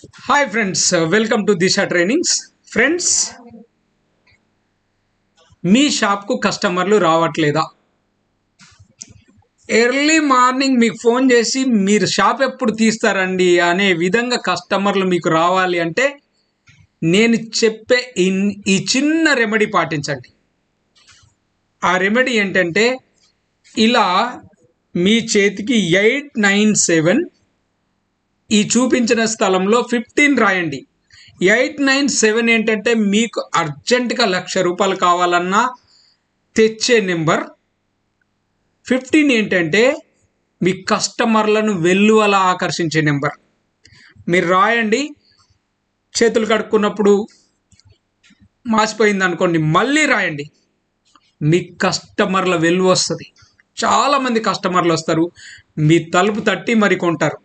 Hi friends, welcome to Disha trainings. Friends, మీ షాప్కు కస్టమర్లు రావట్లేదా? ఎర్లీ మార్నింగ్ మీకు ఫోన్ చేసి మీరు షాప్ ఎప్పుడు తీస్తారండి అనే విధంగా కస్టమర్లు మీకు రావాలి అంటే నేను చెప్పే ఈ చిన్న రెమెడీ పాటించండి. ఆ రెమెడీ ఏంటంటే, ఇలా మీ చేతికి 897 ఈ చూపించిన స్థలంలో 15 రాయండి. 897 ఏంటంటే మీకు అర్జెంటుగా ₹1,00,000 కావాలన్నా తెచ్చే నెంబర్. 15 ఏంటంటే మీ కస్టమర్లను వెల్లువలా ఆకర్షించే నెంబర్. మీరు రాయండి. చేతులు కడుక్కున్నప్పుడు మాసిపోయింది అనుకోండి, మళ్ళీ రాయండి. మీ కస్టమర్ల వెల్లువ వస్తుంది. చాలామంది కస్టమర్లు వస్తారు, మీ తలుపు తట్టి మరి కొంటారు.